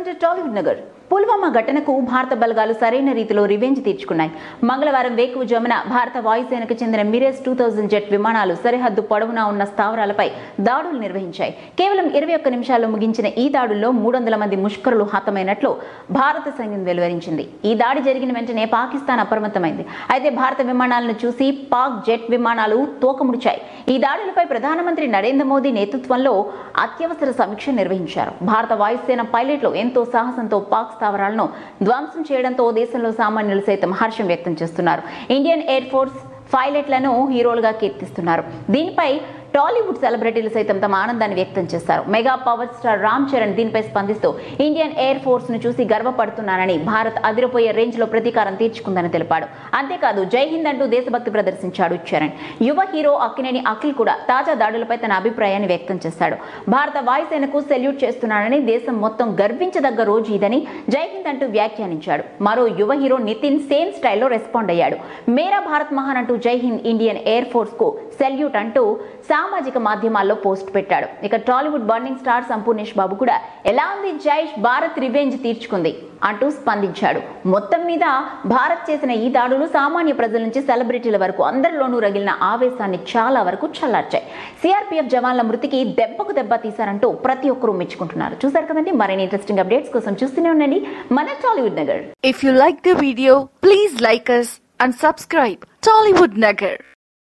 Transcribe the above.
Welcome to Tollywood Nagar. Pulwama ఘటనకు భారత బలగాలు సరైన రీతిలో రివెంజ్ తీర్చుకున్నాయి. మంగళవారం వేకువజామున భారత వాయుసేనకు చెందిన మిరేజ్ 2000 జెట్ విమానాలు సరిహద్దు పొడవునా ఉన్న స్థావరాలపై దాడులు నిర్వహించాయి. కేవలం 21 నిమిషాల్లో ముగించిన ఈ దాడుల్లో 300 మంది ముష్కరులు హతమైనట్లు భారత సైన్యం వెలువరించింది. ఈ దాడి జరిగిన వెంటనే పాకిస్తాన్ అప్రమత్తమైంది. అయితే భారత విమానాలను చూసి పాక్ జెట్ విమానాలు తోకముడిచాయి. ఈ దాడులపై ప్రధానమంత్రి నరేంద్ర మోదీ నేతృత్వంలో అత్యవసర సమీక్ష నిర్వహించారు. భారత వాయుసేన పైలట్లు ఎంతో సాహసంతో పాక్ స్థావరాలను ధ్వంసం చేయడంతో దేశంలో సామాన్యులు సైతం హర్షం వ్యక్తం చేస్తున్నారు. ఇండియన్ ఎయిర్ ఫోర్స్ పైలట్లను హీరోలుగా కీర్తిస్తున్నారు. దీనిపై టాలీవుడ్ సెలబ్రిటీలు సైతం తమ ఆనందాన్ని వ్యక్తం చేశారు. Mega power star Ram Charan దీనిపై స్పందిస్తూ ఇండియన్ ఎయిర్ ఫోర్స్ ను చూసి గర్వపడుతున్నానని, భారత్ అదిరిపోయే రేంజ్ లో ప్రతీకారం తీర్చుకుందని తెలిపాడు. అంతేకాదు జై హింద్ అంటూ దేశభక్తి ప్రదర్శించాడు చరణ్. యువ హీరో అక్కినేని అఖిల్ కూడా తాజా దాడులపై తన అభిప్రాయాన్ని వ్యక్తం చేశాడు. భారత వాయుసేనకు సెల్యూట్ చేస్తున్నానని, దేశం మొత్తం గర్వించదగ్గ రోజు ఇదని జై హింద్ అంటూ వ్యాఖ్యానించాడు. మరో యువ హీరో నితిన్ సేమ్ స్టైల్లో రెస్పాండ్ అయ్యాడు. మేరా భారత్ మహాన్ అంటూ జై హింద్ ఇండియన్ ఎయిర్ ఫోర్స్ కు సెల్యూట్ అంటూ సామాజిక మాధ్యమాల్లో పోస్ట్ పెట్టాడు. ఇక టాలీవుడ్ బర్నింగ్ స్టార్ సంపూర్ణేష్ బాబు కూడా ఎలా ఉంది జైష్, భారత్ రివెంజ్ తీర్చుకుంది అంటూ స్పందించాడు. మొత్తం మీద భారత్ చేసిన ఈ దాడులు సామాన్య ప్రజల నుంచి సెలబ్రిటీల వరకు అందరిలోనూ రగిలిన ఆవేశాన్ని చాలా వరకు చల్లార్చాయి. సిఆర్పీఎఫ్ జవాన్ల మృతికి దెబ్బకు దెబ్బ తీశారంటూ ప్రతి ఒక్కరూ మెచ్చుకుంటున్నారు. చూసారు కదండి, మరిన్ని ఇంట్రెస్టింగ్ అప్డేట్స్ కోసం చూస్తూనే ఉండండి మన Tollywood Nagar. If you like the video, please like us and subscribe Tollywood Nagar.